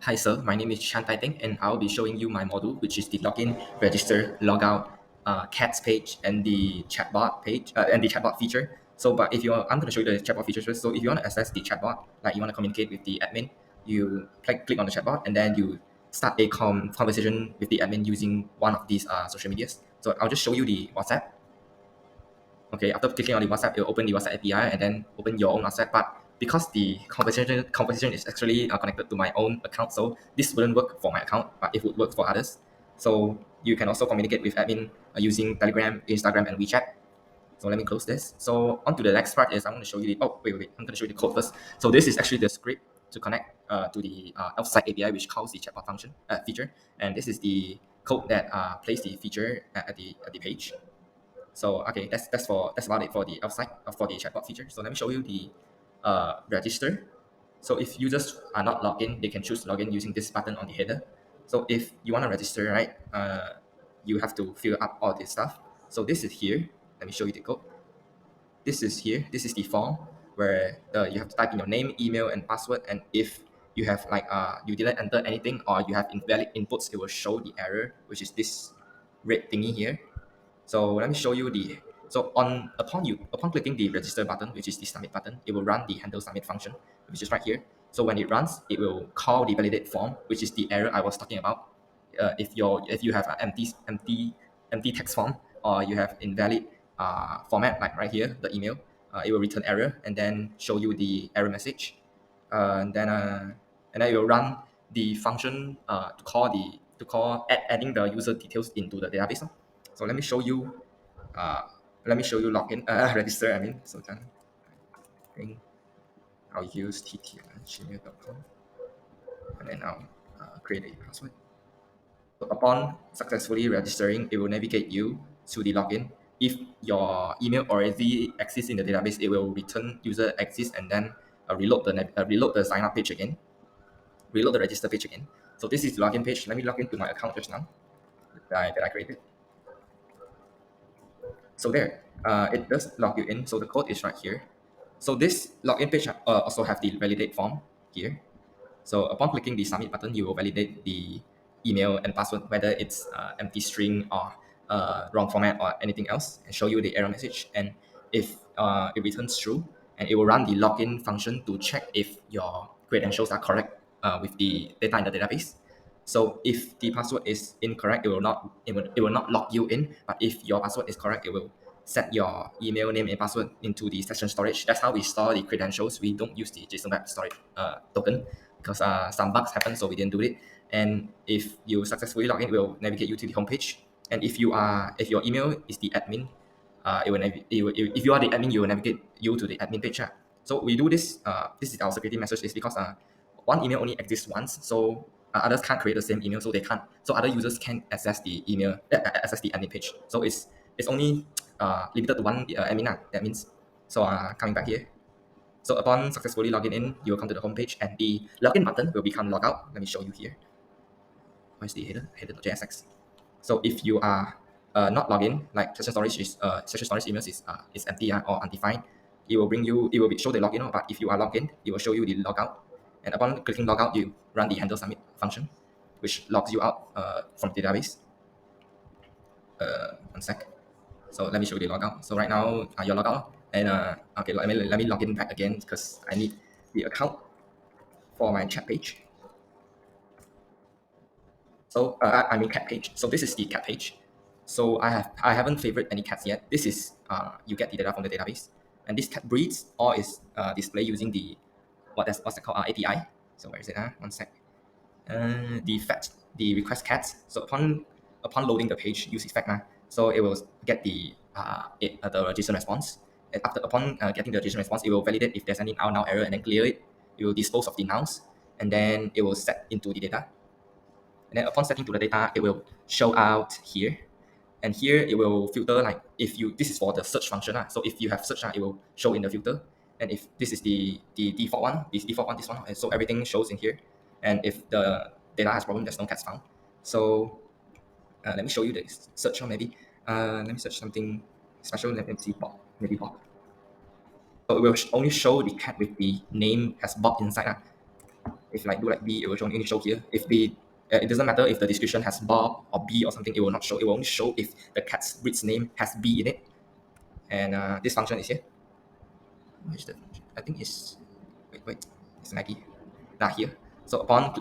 Hi sir, my name is Chan Tai Teng and I'll be showing you my module, which is the login, register, logout, cats page and the chatbot page and the chatbot feature. So, but if you're, I'm going to show you the chatbot features first. So if you want to access the chatbot, like you want to communicate with the admin, you click on the chatbot and then you start a conversation with the admin using one of these social medias. So I'll just show you the WhatsApp. Okay, after clicking on the WhatsApp, it'll open the WhatsApp API and then open your own WhatsApp. But because the conversation is actually connected to my own account, so this wouldn't work for my account, but it would work for others. So you can also communicate with admin using Telegram, Instagram, and WeChat. So let me close this. So on to the next part is I'm going to show you the, oh, wait. I'm going to show you the code first. So this is actually the script to connect to the outside API, which calls the chatbot function feature. And this is the code that plays the feature at the page. So okay, that's about it for the outside for the chatbot feature. So let me show you the register. So if users are not logged in, they can choose login using this button on the header. So if you want to register, right, you have to fill up all this stuff. So this is here. Let me show you the code. This is here. This is the form where you have to type in your name, email, and password. And if you have like you didn't enter anything or you have invalid inputs, it will show the error, which is this red thingy here. So let me show you the, so upon clicking the register button, which is the submit button, it will run the handle submit function, which is right here. So when it runs, it will call the validate form, which is the error I was talking about. If you have an empty text form or you have invalid format like right here, the email, it will return error and then show you the error message. And then it will run the function to call adding the user details into the database. So let me show you. Uh, let me show you login register. I mean, so then I think I'll use tt@gmail.com and then I'll create a password. So upon successfully registering, it will navigate you to the login. If your email already exists in the database, it will return user exists and then reload the sign up page again, reload the register page again. So this is the login page. Let me log into my account just now that I created. So there, it does log you in. So the code is right here. So this login page also have the validate form here. So upon clicking the submit button, you will validate the email and password, whether it's empty string or wrong format or anything else, and show you the error message. And if it returns true, and it will run the login function to check if your credentials are correct with the data in the database. So if the password is incorrect, it will not log you in. But if your password is correct, it will set your email name and password into the session storage. That's how we store the credentials. We don't use the JSON Web Storage token because some bugs happen, so we didn't do it. And if you successfully log in, it will navigate you to the homepage. And if your email is the admin, if you are the admin, it will navigate you to the admin page. So we do this. This is our security message. Is because one email only exists once, so others can't create the same email, so they can't. So other users can access the email, access the admin page. So it's only limited to one admin. That means so coming back here. So upon successfully logging in, you will come to the homepage and the login button will become logout. Let me show you here. Where's the header.jsx? So if you are not logged in, like session storage emails is empty or undefined, it will show the login. But if you are logged in, it will show you the logout. And upon clicking logout, you run the handle submit function, which logs you out from the database. One sec. So let me show you the logout. So right now you're logged out, and okay, let me log in back again because I need the account for my chat page. So I mean cat page. So this is the cat page. So I haven't favored any cats yet. This is you get the data from the database, and this cat breeds all is displayed using the what's that called API. So where is it? One sec. The request cats. So upon loading the page, use effect so it will get the JSON response. And upon getting the JSON response, it will validate if there's any null error and then clear it. It will dispose of the nulls, and then it will set into the data. And then upon setting to the data, it will show out here. And here it will filter like if you this is for the search function. So if you have search, it will show in the filter. And if this is the default one, this one, and so everything shows in here. And if the data has problem, there's no cats found. So let me show you the search maybe. Let me search something special. Let me see Bob, maybe Bob. So it will only show the cat with the name as Bob inside. If like do like B, it will only show here. If B, it doesn't matter if the description has Bob or B or something, it will not show. It will only show if the cat's breed's name has B in it. And this function is here. Which the I think is wait, it's Maggie. Now here. So upon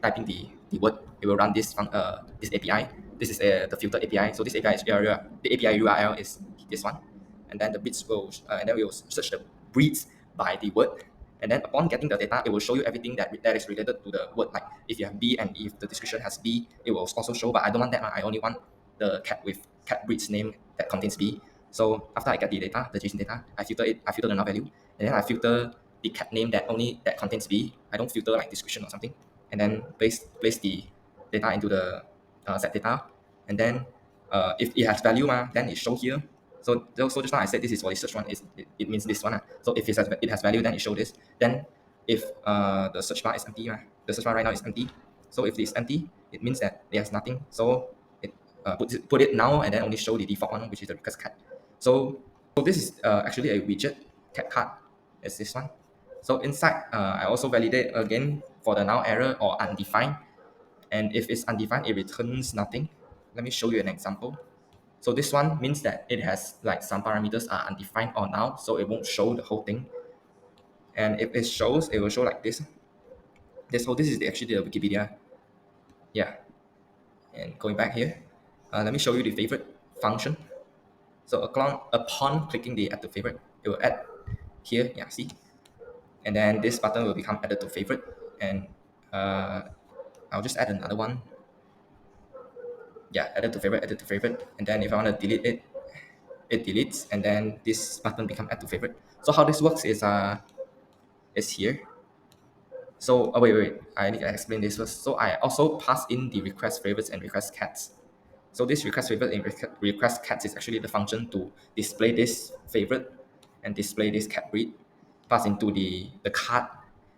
typing the word, it will run this API. This is the filter API. So this API is the API URL is this one, and then the bits will and then we will search the breeds by the word, and then upon getting the data, it will show you everything that is related to the word. Like if you have B and if the description has B, it will also show. But I don't want that. I only want the cat with cat breed's name that contains B. So after I get the data, the JSON data, I filter it. I filter the null value, and then I filter the cat name that contains B. I don't filter like description or something, and then place the data into the set data, and then if it has value, then it show here. So just now I said this is for the search one. It means this one. So if it has value, then it show this. Then if the search bar is empty, the search bar right now is empty. So if it's empty, it means that there's nothing. So it put it now and then only show the default one, which is the request cat. So this is actually a widget cat card. It's this one. So inside, I also validate again for the null error or undefined. And if it's undefined, it returns nothing. Let me show you an example. So this one means that it has like some parameters are undefined or null, so it won't show the whole thing. And if it shows, it will show like this. This is actually the Wikipedia. Yeah. And going back here, let me show you the favorite function. So upon clicking the add to favorite, it will add here. Yeah, see. And then this button will become added to favorite, and I'll just add another one. Yeah, added to favorite, and then if I want to delete it, it deletes, and then this button become add to favorite. So how this works is here. So wait, I need to explain this first. So I also pass in the request favorites and request cats. So this request favorite and request cats is actually the function to display this favorite and display this cat breed, pass into the card,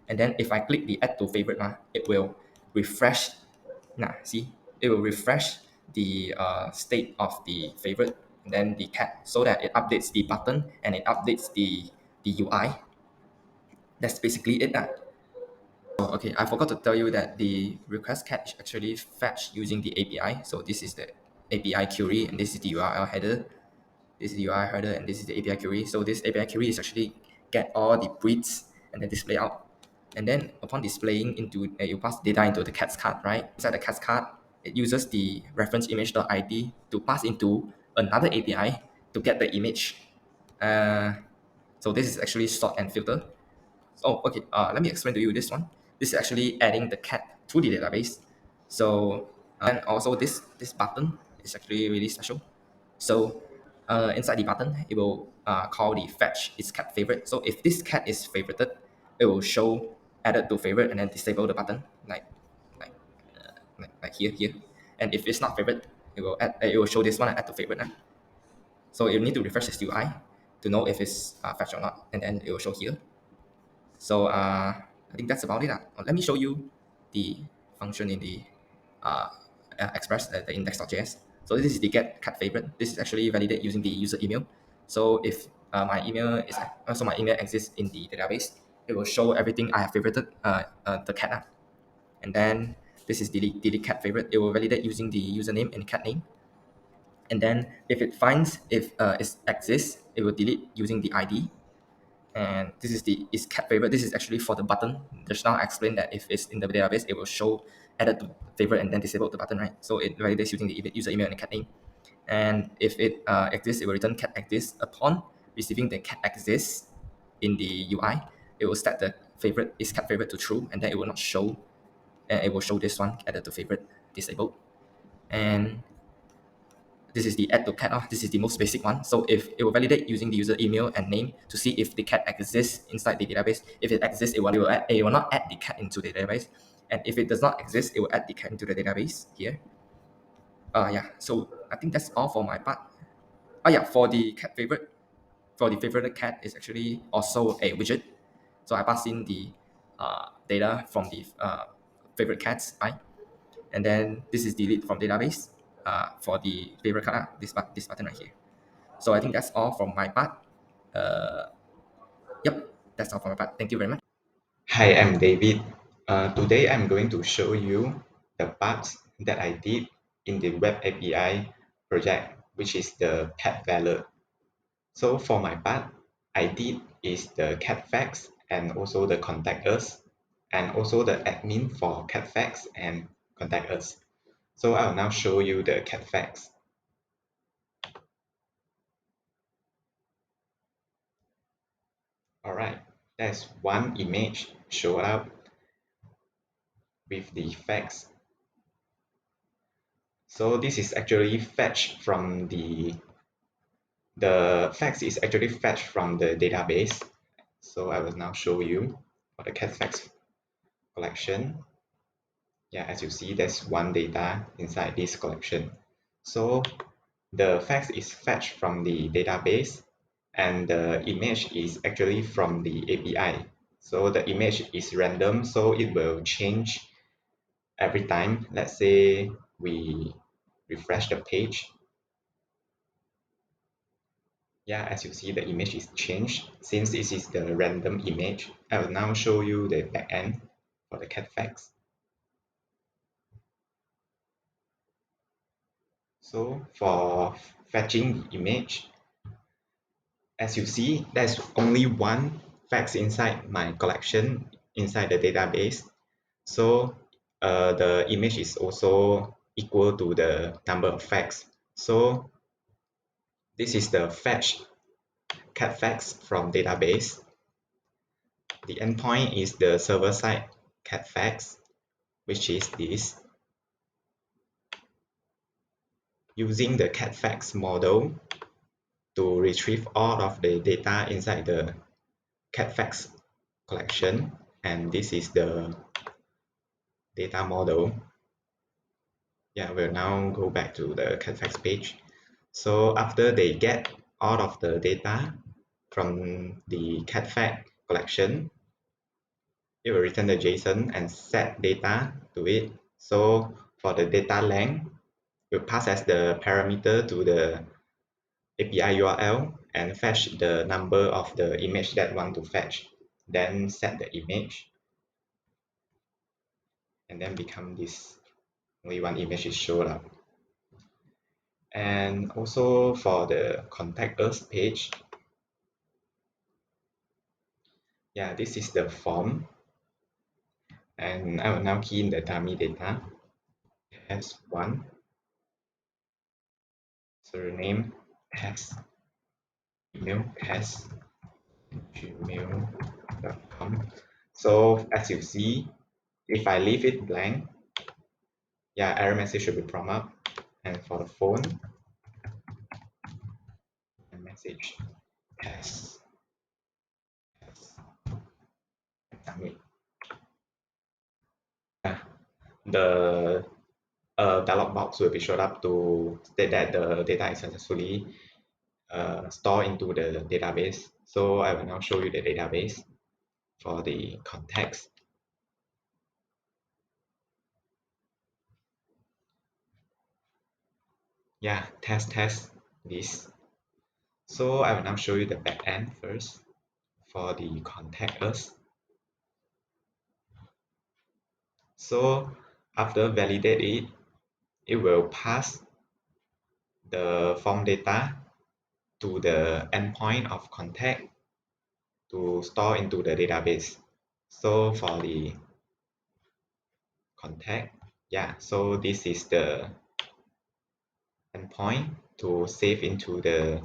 and then if I click the add to favorite, it will refresh. See, it will refresh the state of the favorite and then the cat so that it updates the button and it updates the UI. That's basically it. Oh, okay, I forgot to tell you that the request cat is actually fetched using the API. So this is the API query, and this is the URL header. This is the URL header, and this is the API query. So this API query is actually get all the breeds and then display out. And then upon displaying into, you pass data into the cat's card, right? Inside the cat's card, it uses the reference image.id to pass into another API to get the image. So this is actually sort and filter. Oh, okay. Let me explain to you this one. This is actually adding the cat to the database. So and also this button is actually really special. So inside the button, it will call the fetch its cat favorite. So if this cat is favorited, it will show added to favorite and then disable the button like like here. And if it's not favorite, it will show this one and add to favorite. So you need to refresh this UI to know if it's fetched or not, and then it will show here. So I think that's about it. Let me show you the function in the uh, Express, the index.js. So this is the get cat favorite. This is actually validated using the user email. So if my email exists in the database, it will show everything I have favorited the cat app. And then this is delete cat favorite. It will validate using the username and cat name. And then if it finds if it exists, it will delete using the ID. And this is the is cat favorite. This is actually for the button. Just now I explained that if it's in the database, it will show added to favorite and then disable the button, right? So it validates using the user email and cat name. And if it exists, it will return cat exists. Upon receiving the cat exists in the UI, it will set the favorite is cat favorite to true, and then it will not show. And it will show this one added to favorite disabled. And this is the add to cat. This is the most basic one. So if it will validate using the user email and name to see if the cat exists inside the database. If it exists, it will not add the cat into the database. And if it does not exist, it will add the cat into the database here. Yeah. So I think that's all for my part. Yeah. For the favorite cat is actually also a widget. So I pass in the data from the favorite cats, right? And then this is delete from database for the favorite cat, this button right here. So I think that's all from my part. Yep, that's all from my part. Thank you very much. Hi, I'm David. Today I'm going to show you the parts that I did in the web API project, which is the PetVeller. So for my part, I did is the cat facts and also the contact us and also the admin for cat facts and contact us. So I'll now show you the cat facts. All right, that's one image showed up with the facts. So this is actually fetched from the facts is actually fetched from the database. So I will now show you for the cat facts collection. Yeah, as you see, there's one data inside this collection. So the facts is fetched from the database and the image is actually from the API. So the image is random, so it will change every time. Let's say we refresh the page. Yeah, as you see, the image is changed. Since this is the random image, I will now show you the backend for the cat facts. So for fetching the image, as you see, there's only one facts inside my collection inside the database. So the image is also equal to the number of facts. So this is the fetch cat facts from database. The endpoint is the server side cat facts, which is this. Using the cat facts model to retrieve all of the data inside the cat facts collection, and this is the data model. Yeah, we'll now go back to the cat facts page. So after they get all of the data from the cat fact collection, it will return the JSON and set data to it. So for the data length, we'll pass as the parameter to the API URL and fetch the number of the image that want to fetch. Then set the image and then become this. Only one image is showed up. And also for the contact us page, yeah, this is the form. And I will now key in the dummy data as one, surname as, email as gmail.com. So as you see, if I leave it blank, yeah, error message should be prompt up. And for the phone, message as submit. The dialog box will be showed up to state that the data is successfully stored into the database. So I will now show you the database for the context. Yeah, test this. So I will now show you the backend first for the contact us. So after validate it, it will pass the form data to the endpoint of contact to store into the database. So for the contact, yeah, so this is the endpoint to save into the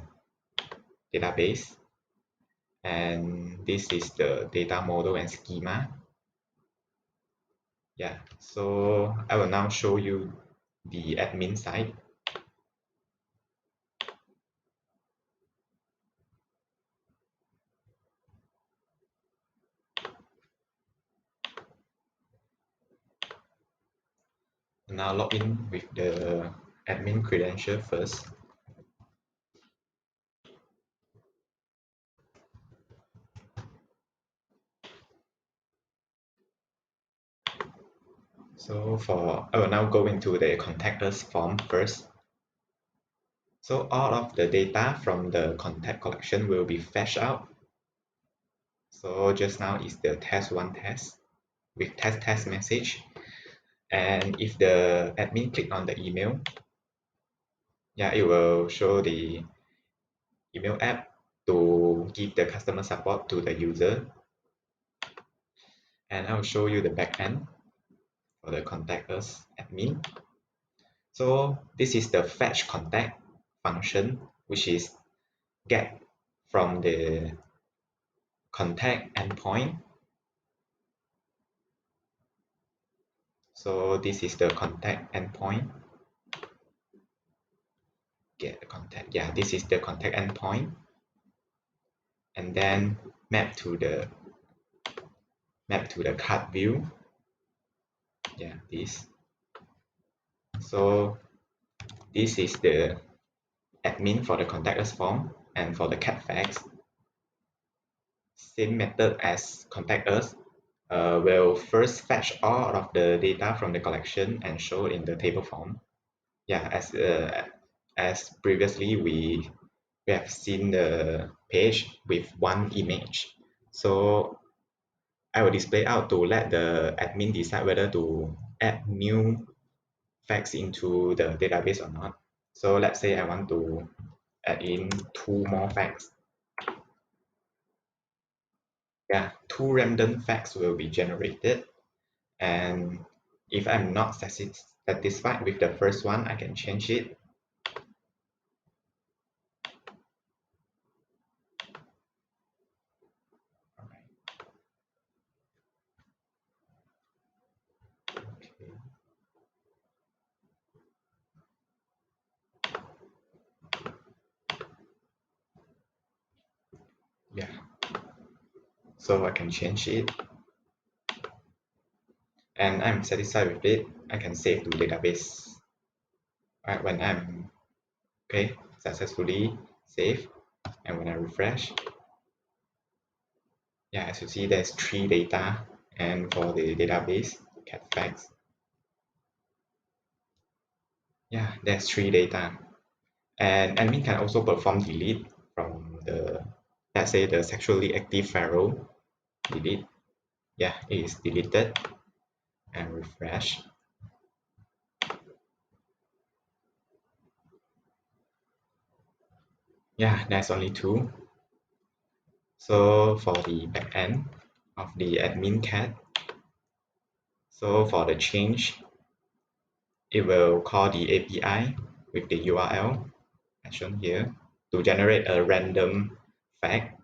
database. And this is the data model and schema. Yeah, so I will now show you the admin side. Now log in with the admin credential first. So I will now go into the contact us form first. So all of the data from the contact collection will be fetched out. So just now is the test one test. with test message. And if the admin click on the email, yeah, it will show the email app to give the customer support to the user. And I'll show you the backend for the contact us admin. So this is the fetch contact function, which is get from the contact endpoint. So this is the contact endpoint. Get the contact. Yeah, this is the contact endpoint. And then map to the card view. Yeah, this. So this is the admin for the contact us form, and for the cat facts, same method as contact us. Will first fetch all of the data from the collection and show in the table form. Yeah, as previously we have seen the page with one image. So I will display out to let the admin decide whether to add new facts into the database or not. So let's say I want to add in 2 more facts. Yeah, 2 random facts will be generated. And if I'm not satisfied with the first one, I can change it. All right. Okay. Yeah, so I can change it, and I'm satisfied with it. I can save to database. Right, when I'm okay, successfully saved, and when I refresh, yeah, as you see, there's 3 data, and for the database cat facts, yeah, there's 3 data. And admin can also perform delete from the, let's say, the sexually active feral. Delete, yeah, it is deleted, and refresh. Yeah, there's only 2. So for the backend of the admin cat, so for the change, it will call the API with the URL as shown here to generate a random fact.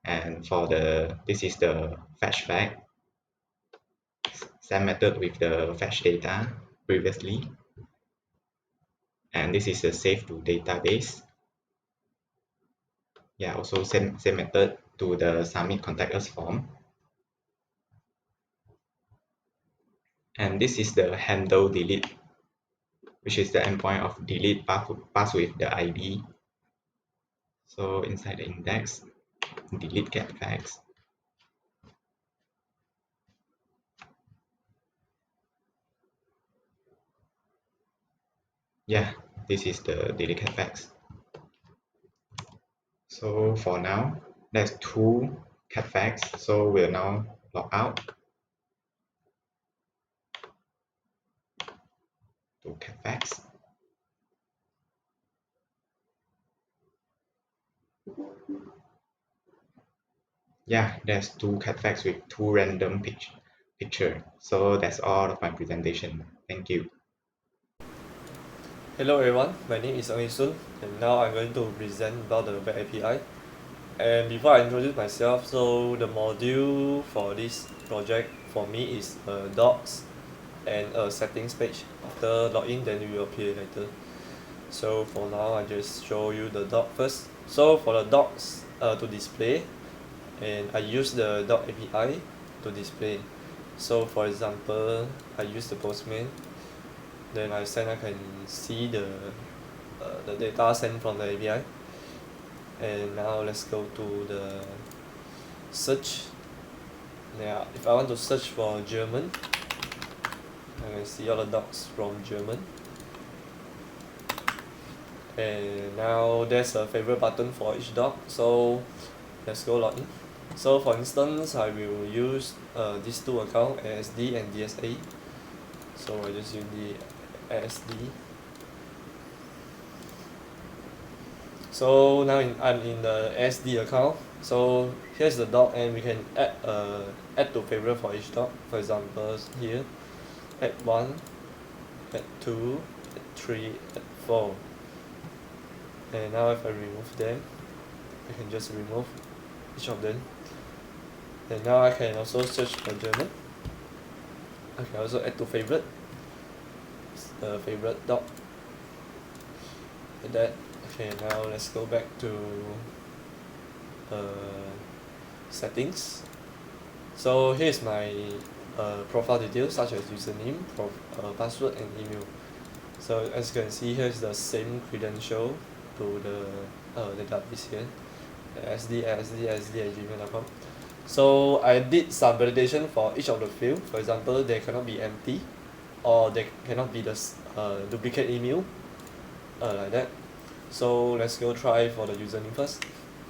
And for the, this is the fetch fact, same method with the fetch data previously. And this is the save to database. Yeah, also same method to the submit contact us form. And this is the handle delete, which is the endpoint of delete pass with the ID. So inside the index, delete get facts. Yeah, this is the delete get facts. So for now, there's 2 cat facts. So we'll now log out to cat facts. Yeah, there's 2 cat facts with 2 random picture. So that's all of my presentation. Thank you. Hello everyone, my name is Eng Sun, and now I'm going to present about the Web API. And before I introduce myself, so the module for this project for me is a docs and a settings page. After login, then it will appear later. So for now, I just show you the doc first. So for the docs to display, and I use the doc API to display. So for example, I use the Postman. Then I can see the data sent from the API. And now let's go to the search. Yeah, if I want to search for German, I can see all the docs from German. And now there's a favorite button for each doc. So let's go login. So for instance, I will use these two accounts, ASD and DSA. So I just use the ASD. So now I'm in the ASD account. So here's the dog, and we can add to favorite for each dog. For example, here add 1, add 2, add 3, add 4. And now if I remove them, I can just remove each of them. And now I can also search for German. I can also add to favorite, favorite dog. Like that. Okay, now let's go back to settings. So here's my profile details such as username, password and email. So as you can see, here's the same credential to the database here, sd at gmail.com. So I did some validation for each of the field. For example, they cannot be empty, or they cannot be the duplicate email, like that. So let's go try for the username first.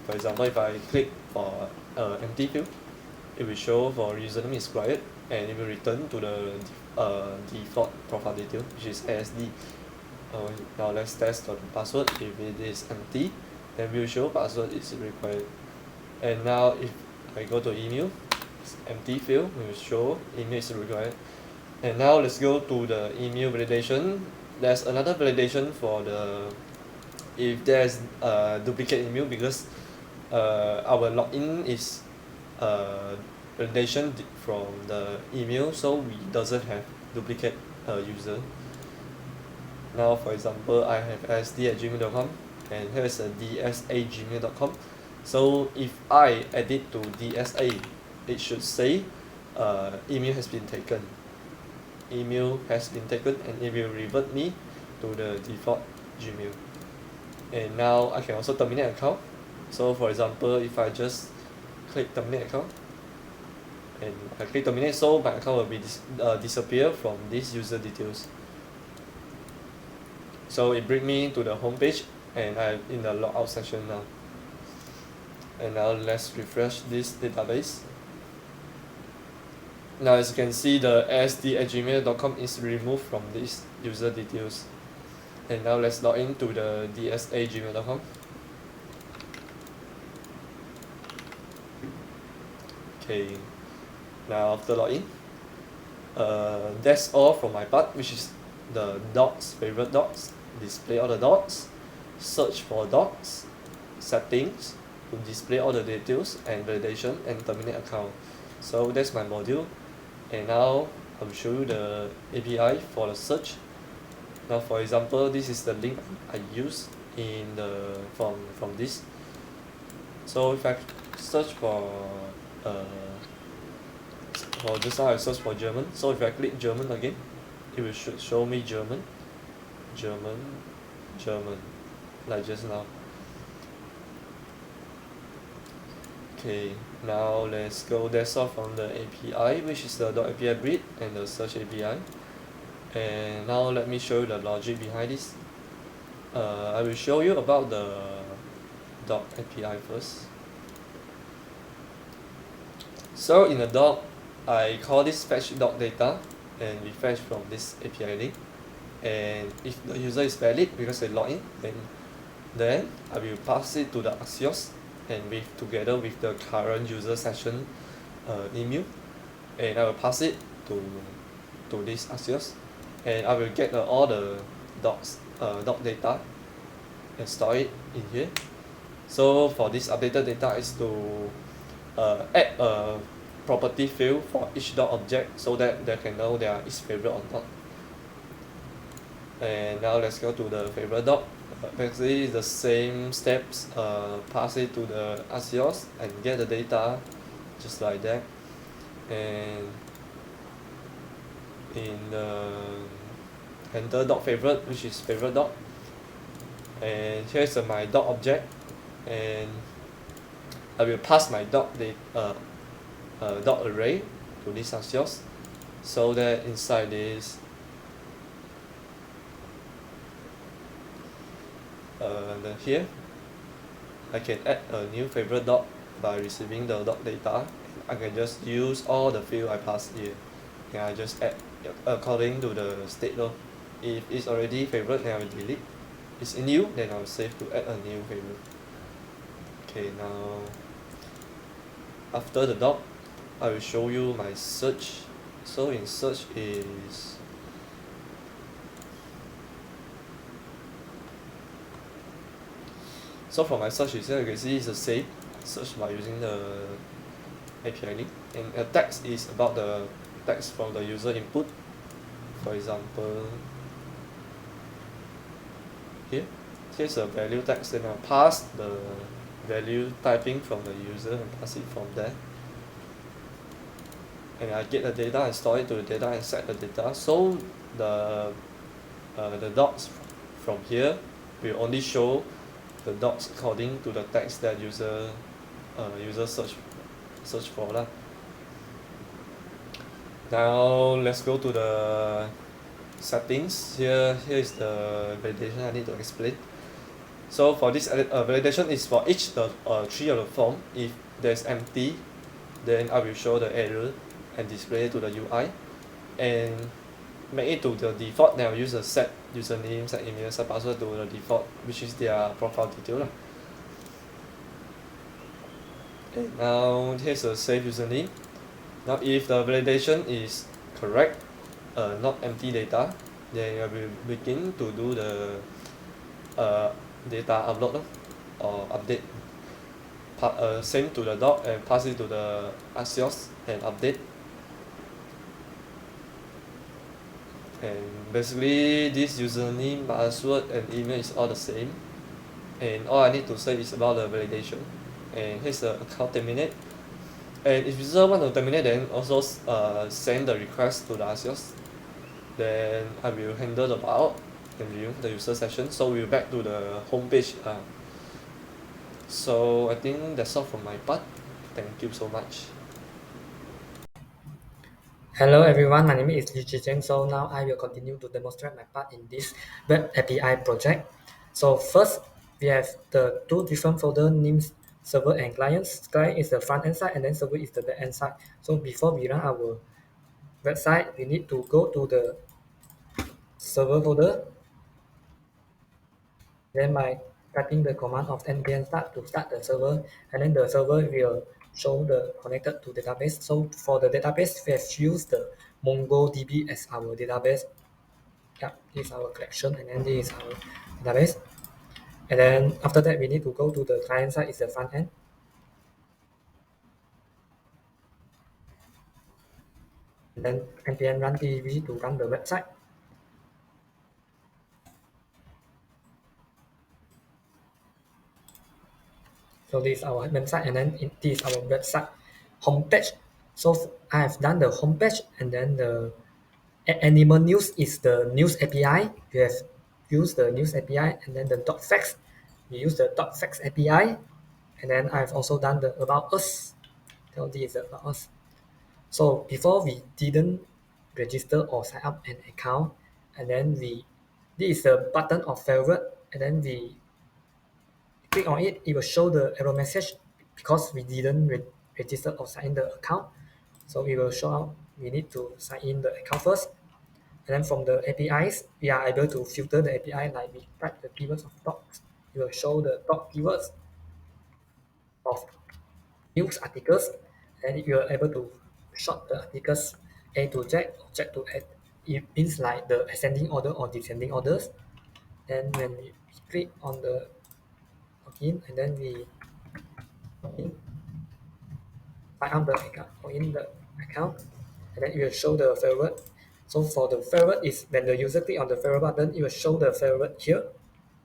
For example, if I click for empty field, it will show for username is required, and it will return to the default profile detail, which is ASD. Now let's test for the password. If it is empty, then we will show password is required. And now if I go to email, it's empty field, we will show email is required. And now let's go to the email validation. There's another validation for the if there's a duplicate email, because our login is validation from the email, so we doesn't have duplicate user. Now for example, I have sd@gmail.com, and here's a dsa@gmail.com. So if I edit to DSA, it should say email has been taken. Email has been taken, and it will revert me to the default Gmail. And now I can also terminate account. So for example, if I just click terminate account, and I click terminate, so my account will be disappear from these user details. So it brings me to the home page, and I'm in the logout section now. And now let's refresh this database. Now as you can see, the asd@gmail.com is removed from these user details. And now let's log in to the dsa@gmail.com. Okay, now after login, that's all from my part, which is the docs, favorite docs, display all the docs, search for docs, settings to display all the details, and validation, and terminate account. So that's my module. And now I will show you the API for the search. Now for example, this is the link I use in the from this. So if I search for just now I search for German. So if I click German again, it will show me German, like just now. Okay, now let's go. That's all from the API, which is the .api breed and the search API. And now let me show you the logic behind this. I will show you about the .api first. So in the doc, I call this fetch doc data, and we fetch from this API link. And if the user is valid because they log in, then I will pass it to the Axios, and together with the current user session email, and I will pass it to this Axios, and I will get all the doc data and store it in here. So for this updated data is to add a property field for each dog object, so that they can know their is favorite or not. And now let's go to the favorite dog. Basically the same steps, pass it to the Axios and get the data just like that. And in the enter dog favorite, which is favorite dog, and here's my dog object, and I will pass my dog dog array to this Axios, so that inside this here I can add a new favorite dog by receiving the doc data. I can just use all the field I passed here, and I just add according to the state though. If it's already favorite, then I will delete. It's in new, then I'll save to add a new favorite. Okay, now after the doc, I will show you my search. So in search is so for my search is here you can see it's the same search by using the API link, and a text is about the text from the user input. For example, here's a value text, then I'll pass the value typing from the user and pass it from there. And I get the data and store it to the data and set the data. So the docs from here will only show the docs according to the text that user search for lah. Now let's go to the settings. Here is the validation I need to explain. So for this validation is for each the tree of the form. If there's empty, then I will show the error and display it to the UI, and make it to the default. Then I'll use the set username, set email, set password to the default, which is their profile detail lah. Okay, now here's a save username. Now if the validation is correct, not empty data, then I will begin to do the data upload or update. Send to the doc and pass it to the Axios and update. And basically this username, password and email is all the same, and all I need to say is about the validation. And here's the account terminate, and if user want to terminate, then also send the request to the Axios. Then I will handle the buyout and view the user session. So we're back to the home page. So I think that's all from my part. Thank you so much. Hello everyone, my name is Lee Zhizhen. So now I will continue to demonstrate my part in this web API project. So first, we have the two different folder names, server and clients. Client is the front end side and then server is the back end side. So before we run our website, we need to go to the server folder. Then by typing the command of npm start to start the server, and then the server will show the connected to database. So for the database, we have used the MongoDB as our database. Yeah, this is our collection, and then this is our database. And then after that, we need to go to the client side, is the front end. And then npm run pdb to run the website. So this is our website, and then this is our website homepage. So I have done the homepage, and then the animal news is the news API. We have used the news API, and then the dot facts. We use the dot facts API, and then I've also done the about us. So this is about us. So before we didn't register or sign up an account, and then this is the button of favorite, and then we click on it, it will show the error message because we didn't register or sign in the account. So it will show out we need to sign in the account first. And then from the APIs, we are able to filter the API, like we type the keywords of docs. It will show the top keywords of news articles, and you are able to sort the articles A to Z or Z to A. It means like the ascending order or descending orders. Then when we click on the login, and then we login, sign up the account or in the account, and then it will show the favorite. So for the favorite is when the user click on the favorite button, it will show the favorite here.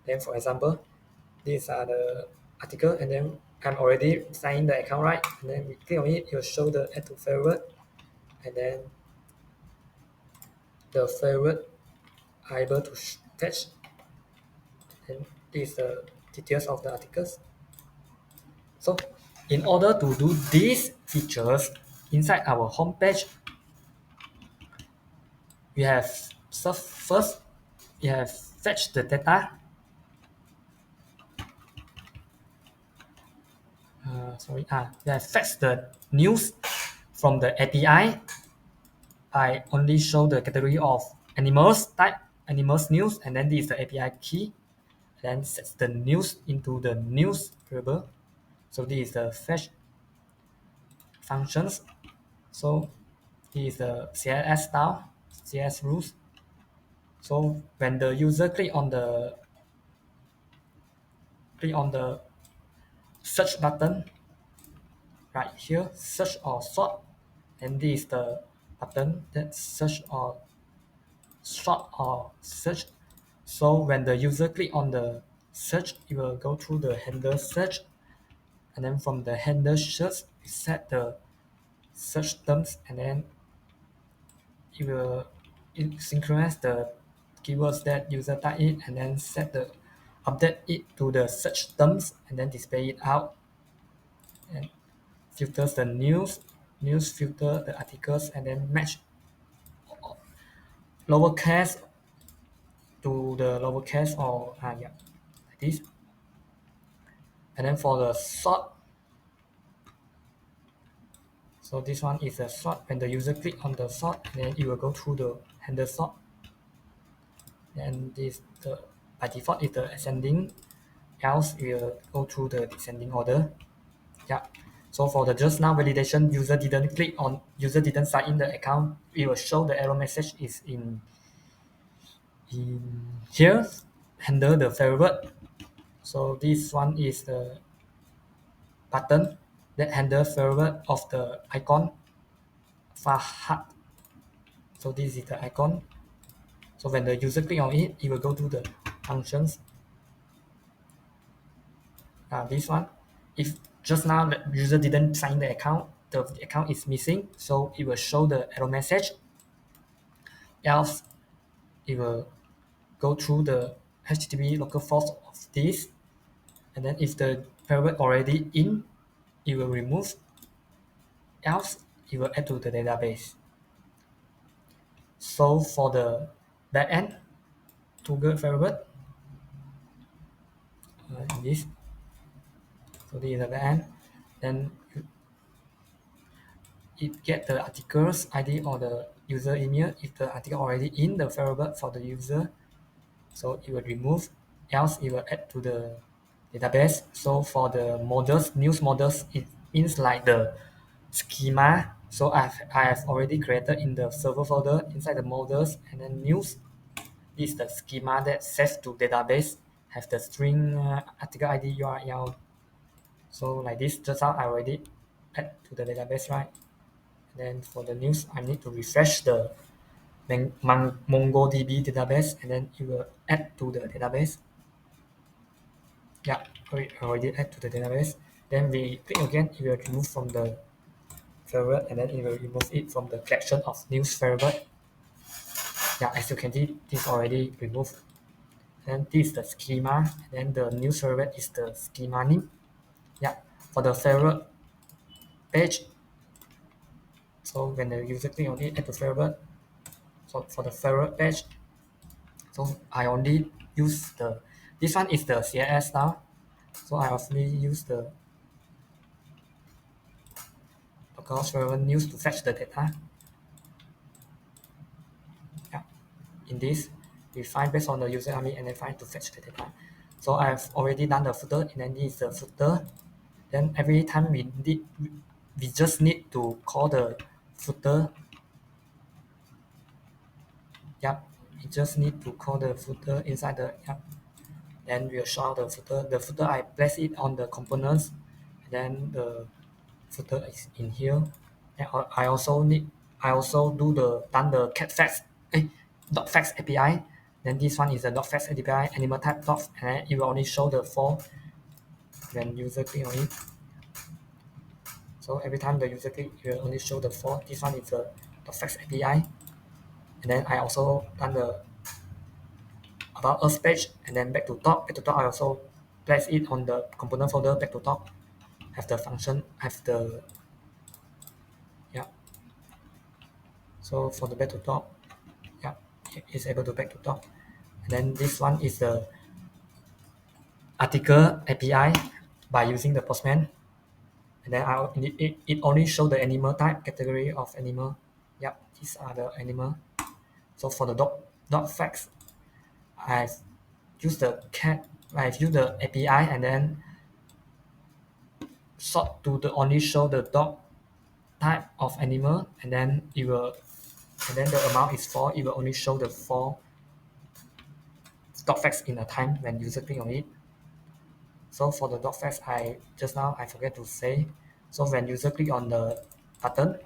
Then for example, these are the article, and then I'm already signed the account, right? And then we click on it, it will show the add to favorite, and then the favorite are able to fetch, and this is the details of the articles. So in order to do these features inside our homepage, we have first we have fetch the data. we have fetch the news from the API. I only show the category of animals type, animals news, and then this is the API key. Then sets the news into the news variable. So this is the fetch functions. So this is the CSS style, CSS rules. So when the user click on the search button right here, search or sort, and this is the button that search or sort or search. So when the user click on the search, it will go through the handle search, and then from the handle search, we set the search terms, and then it synchronize the keywords that user type in, and then update it to the search terms, and then display it out, and filters the news filter the articles, and then match lowercase to the lowercase or yeah, like this. And then for the sort, so this one is a sort. When the user click on the sort, and then it will go through the handle sort. And this the by default is the ascending, else it will go through the descending order. Yeah. So for the just now validation, user didn't sign in the account, it will show the error message is in here, handle the favorite. So this one is the button that handle favorite of the icon Fahad. So this is the icon. So when the user click on it, it will go to the functions. This one, if just now the user didn't sign the account is missing, so it will show the error message. Else, it will go through the HTTP local force of this, and then if the favorite already in, it will remove. Else, it will add to the database. So for the backend to get favorite, this. So this is the backend. Then it get the articles ID or the user email if the article already in the favorite for the user. So it will remove. Else it will add to the database. So for the models, news models, it means like the schema. So I have already created in the server folder inside the models, and then news is the schema that saves to database, have the string article ID URL. So like this, just how I already add to the database, right? And then for the news, I need to refresh the MongoDB database, and then it will add to the database. Yeah, we already add to the database. Then we click again, it will remove from the favorite, and then it will remove it from the collection of news favorite. Yeah, as you can see, this already removed. Then this is the schema, and then the news favorite is the schema name. Yeah, for the favorite page, so when the user click on it, add to favorite. So for the favorite page, so I only use this one is the CSS now. So I only use the localhost favorite news to fetch the data. Yeah, in this we find based on the user ID and then find to fetch the data. So I've already done the footer, and then this is the footer. Then every time we just need to call the footer. Yep, we just need to call the footer inside the Then we'll show out the footer. The footer I place it on the components, and then the footer is in here. And I also do the cat facts, dot facts API. Then this one is the dot facts API animal type dots, and then it will only show the form when user click on it. So every time the user click, it will only show the form. This one is the dot facts API. And then I also done the about us page, and then back to top. Back to top, I also place it on the component folder. Back to top, have the function, have the yeah. So for the back to top, yeah, it is able to back to top. And then this one is the article API by using the Postman. and then it only show the animal type, category of animal. Yep, these are the animal. So for the dog facts, I've used the API and then sort to the only show the dog type of animal, and then the amount is 4. It will only show the 4 dog facts in a time when user click on it. So for the dog facts, I forget to say. So when user click on the button,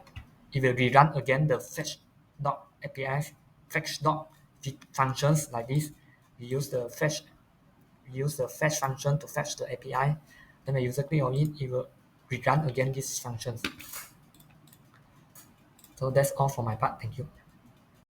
it will rerun again the fetch dog API, fetch dog functions like this. We use the fetch function to fetch the API. Then when user click on it, it will rerun again these functions. So that's all for my part. Thank you.